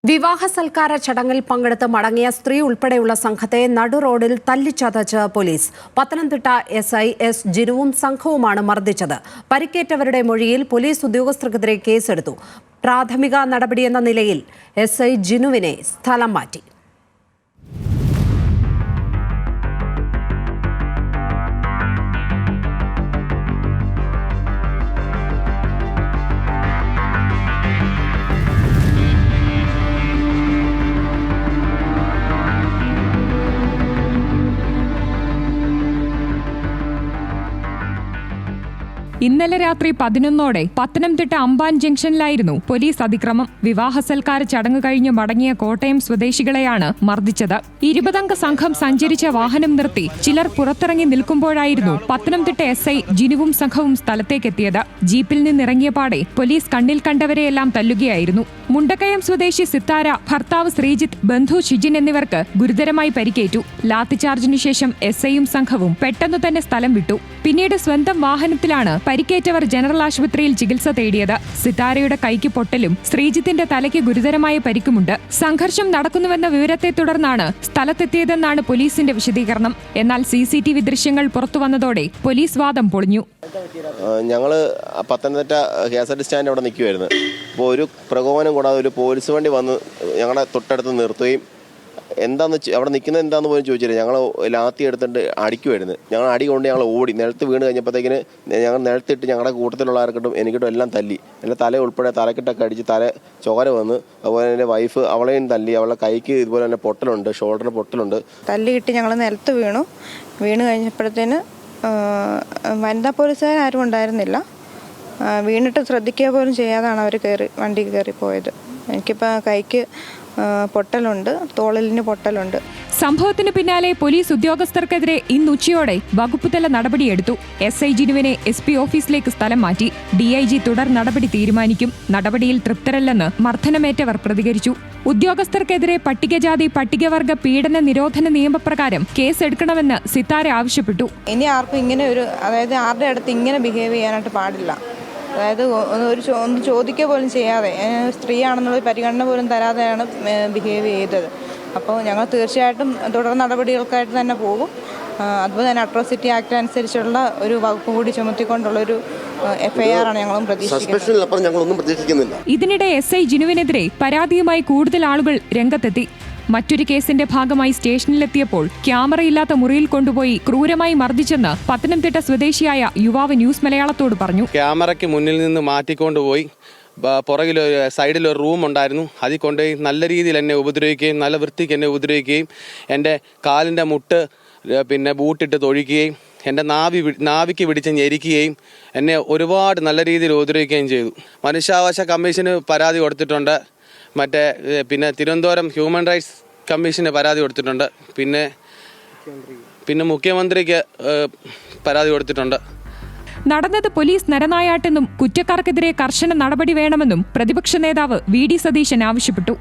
വിവാഹ സൽക്കാര ചടങ്ങിൽ പങ്കെടുത്ത് മടങ്ങിയ സ്ത്രീ ഉൾപ്പെടെയുള്ള സംഘത്തെ നടുറോഡിൽ തല്ലിച്ചതച്ച് പോലീസ്. Pathanamthitta SI S ജിനുവും സംഘവുമാണ് മർദ്ദിച്ചത്. പരിക്കേറ്റവരുടെ മൊഴിയിൽ പോലീസ് ഉദ്യോഗസ്ഥർക്കെതിരെ കേസെടുത്തു. പ്രാഥമിക നടപടിയെന്ന നിലയിൽ SI ജിനുവിനെ സ്ഥലം മാറ്റി. ഇന്നലെ രാത്രി 11ഓടെ പത്തനംതിട്ട അമ്പാൻ ജംഗ്ഷനിലായിരുന്നു പോലീസ് അതിക്രമം. വിവാഹ സൽക്കാര ചടങ്ങ് കഴിഞ്ഞ് മടങ്ങിയ കോട്ടയം സ്വദേശികളെയാണ് മർദ്ദിച്ചത്. 20-അംഗ സംഘം സഞ്ചരിച്ച വാഹനം നിർത്തി ചിലർ പുറത്തിറങ്ങി നിൽക്കുമ്പോഴായിരുന്നു പത്തനംതിട്ട SI ജിനുവും സംഘവും സ്ഥലത്തേക്കെത്തിയത്. ജീപ്പിൽ നിന്നിറങ്ങിയ പാടെ പോലീസ് കണ്ണിൽ കണ്ടവരെയെല്ലാം തല്ലുകയായിരുന്നു. മുണ്ടക്കയം സ്വദേശി സിത്താര, ഭർത്താവ് ശ്രീജിത്ത്, ബന്ധു ഷിജിൻ എന്നിവർക്ക് ഗുരുതരമായി പരിക്കേറ്റു. ലാത്തിചാർജിനു ശേഷം SIയും സംഘവും പെട്ടെന്നു തന്നെ സ്ഥലം വിട്ടു. പിന്നീട് സ്വന്തം വാഹനത്തിലാണ് പരിക്കേറ്റവർ ജനറൽ ആശുപത്രിയിൽ ചികിത്സ തേടിയത്. സിത്താരയുടെ കൈക്ക് പൊട്ടലും ശ്രീജിത്തിന്റെ തലയ്ക്ക് ഗുരുതരമായ പരിക്കുമുണ്ട്. സംഘർഷം നടക്കുന്നുവെന്ന വിവരത്തെ തുടർന്നാണ് സ്ഥലത്തെത്തിയതെന്നാണ് പോലീസിന്റെ വിശദീകരണം. എന്നാൽ CCTV ദൃശ്യങ്ങൾ പുറത്തുവന്നതോടെ പോലീസ് വാദം പൊളിഞ്ഞു. ഞങ്ങള് പത്തനംതിട്ട KSRTC സ്റ്റാൻഡ് അവിടെ നിൽക്കുമായിരുന്നു. അപ്പോൾ ഒരു പ്രകോപനം കൂടാതെ ഒരു പോലീസ് വണ്ടി വന്ന് ഞങ്ങളെ തൊട്ടടുത്ത് നിർത്തുകയും അവിടെ നിൽക്കുന്നത് എന്താണെന്ന് പോലും ചോദിച്ചില്ല. ഞങ്ങൾ ലാത്തി എടുത്തിട്ട് അടിക്കുമായിരുന്നു. ഞങ്ങൾ അടി കൊണ്ട് ഞങ്ങൾ ഓടി നിലത്ത് വീണ് കഴിഞ്ഞപ്പോഴത്തേക്കിന് ഞങ്ങൾ നിലത്തിട്ട് ഞങ്ങളുടെ കൂട്ടത്തിലുള്ള ആർക്കിട്ടും എനിക്കിട്ടും എല്ലാം തല്ലി. എൻ്റെ തല ഉൾപ്പെടെ തലക്കിട്ടൊക്കെ അടിച്ച് തല ചോര വന്ന്. അതുപോലെ എൻ്റെ വൈഫ് അവളെയും തല്ലി. അവളുടെ കൈക്ക് ഇതുപോലെ തന്നെ പൊട്ടലുണ്ട്, ഷോൾഡറിന് പൊട്ടലുണ്ട്. തല്ലിയിട്ട് ഞങ്ങൾ നിലത്ത് വീണ് കഴിഞ്ഞപ്പോഴത്തേന് വനിതാ പോലീസുകാരും ഉണ്ടായിരുന്നില്ല. വീണിട്ട് ശ്രദ്ധിക്കുക പോലും ചെയ്യാതാണ് അവർ വണ്ടി കയറി പോയത്. എനിക്കിപ്പോൾ കൈക്ക് പൊട്ടലുണ്ട്, തോളിലിന് പൊട്ടലുണ്ട്. സംഭവത്തിന് പിന്നാലെ പോലീസ് ഉദ്യോഗസ്ഥർക്കെതിരെ ഇന്ന് ഉച്ചയോടെ വകുപ്പുതല നടപടിയെടുത്തു. SI ജിനുവിനെ SP ഓഫീസിലേക്ക് സ്ഥലം മാറ്റി. DIG തുടർ നടപടി തീരുമാനിക്കും. നടപടിയിൽ തൃപ്തരല്ലെന്ന് മർദ്ദനമേറ്റവർ പ്രതികരിച്ചു. ഉദ്യോഗസ്ഥർക്കെതിരെ പട്ടികജാതി പട്ടികവർഗ പീഡന നിരോധന നിയമപ്രകാരം കേസെടുക്കണമെന്ന് സിത്താര ആവശ്യപ്പെട്ടു. ഇനി ആർക്കും ഇങ്ങനെ അതായത് ആരുടെ അടുത്ത് ഇങ്ങനെ ബിഹേവ് ചെയ്യാനായിട്ട് പാടില്ല. അതായത് ഒന്ന് ചോദിക്കുക പോലും ചെയ്യാതെ, സ്ത്രീയാണെന്നുള്ള പരിഗണന പോലും തരാതെയാണ് ബിഹേവ് ചെയ്തത്. അപ്പോൾ ഞങ്ങൾ തീർച്ചയായിട്ടും തുടർ നടപടികൾക്കായിട്ട് തന്നെ പോകും. അതുപോലെ തന്നെ അട്രോസിറ്റി ആക്ട് അനുസരിച്ചുള്ള ഒരു വകുപ്പ് കൂടി ചുമത്തിക്കൊണ്ടുള്ളൊരു FIR ആണ് ഞങ്ങളും പ്രതീക്ഷിക്കുന്നത്. ഇതിനിടെ SI ജിനുവിനെതിരെ പരാതിയുമായി കൂടുതൽ ആളുകൾ രംഗത്തെത്തി. മറ്റൊരു കേസിന്റെ ഭാഗമായി സ്റ്റേഷനിലെത്തിയപ്പോൾ ക്യാമറയില്ലാത്ത മുറിയിൽ കൊണ്ടുപോയി ക്രൂരമായി മർദ്ദിച്ചെന്ന് പത്തനംതിട്ട സ്വദേശിയായ യുവാവ് ന്യൂസ് മലയാളത്തോട് പറഞ്ഞു. ക്യാമറയ്ക്ക് മുന്നിൽ നിന്ന് മാറ്റിക്കൊണ്ടുപോയി പുറകിലൊരു സൈഡിലൊരു റൂം ഉണ്ടായിരുന്നു. അതിൽ കൊണ്ടുപോയി നല്ല രീതിയിൽ എന്നെ ഉപദ്രവിക്കുകയും നല്ല വൃത്തിക്ക് എന്നെ ഉപദ്രവിക്കുകയും എൻ്റെ കാലിൻ്റെ മുട്ട് പിന്നെ ബൂട്ടിട്ട് തൊഴിക്കുകയും എൻ്റെ നാവിക്ക് പിടിച്ച് ഞെരിക്കുകയും എന്നെ ഒരുപാട് നല്ല രീതിയിൽ ഉപദ്രവിക്കുകയും ചെയ്തു. മനുഷ്യാവകാശ കമ്മീഷന് പരാതി കൊടുത്തിട്ടുണ്ട്. പിന്നെ തിരുവനന്തപുരം ഹ്യൂമൻ റൈറ്റ്സ് കമ്മീഷന് പരാതി കൊടുത്തിട്ടുണ്ട്. പിന്നെ മുഖ്യമന്ത്രിക്ക് പരാതി കൊടുത്തിട്ടുണ്ട്. നടന്നത് പോലീസ് നരനായാട്ടെന്നും കുറ്റക്കാർക്കെതിരെ കർശന നടപടി വേണമെന്നും പ്രതിപക്ഷ നേതാവ് VD സതീശൻ ആവശ്യപ്പെട്ടു.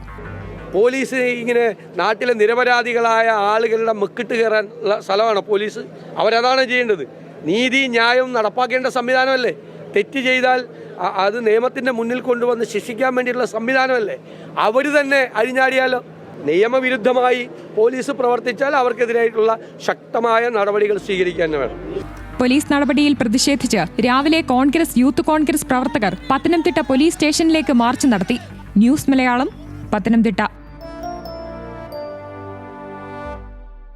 പോലീസ് ഇങ്ങനെ നാട്ടിലെ നിരപരാധികളായ ആളുകളുടെ മെക്കിട്ട് കയറാനുള്ള സ്ഥലമാണ് പോലീസ്. അവരതാണ് ചെയ്യേണ്ടത്. നീതി ന്യായം നടപ്പാക്കേണ്ട സംവിധാനമല്ലേ. തെറ്റ് ചെയ്താൽ അത് നിയമത്തിൻ്റെ മുന്നിൽ കൊണ്ടുവന്ന് ശിക്ഷിക്കാൻ വേണ്ടിയിട്ടുള്ള സംവിധാനമല്ലേ. അവർ തന്നെ അഴിഞ്ഞാടിയാലോ? നിയമവിരുദ്ധമായി പോലീസ് പ്രവർത്തിച്ചാൽ അവർക്കെതിരായിട്ടുള്ള ശക്തമായ നടപടികൾ സ്വീകരിക്കാൻ വേണം. പോലീസ് നടപടിയിൽ പ്രതിഷേധിച്ച് രാവിലെ കോൺഗ്രസ് യൂത്ത് കോൺഗ്രസ് പ്രവർത്തകർ പത്തനംതിട്ട പോലീസ് സ്റ്റേഷനിലേക്ക് മാർച്ച് നടത്തി. ന്യൂസ് മലയാളം, പത്തനംതിട്ട.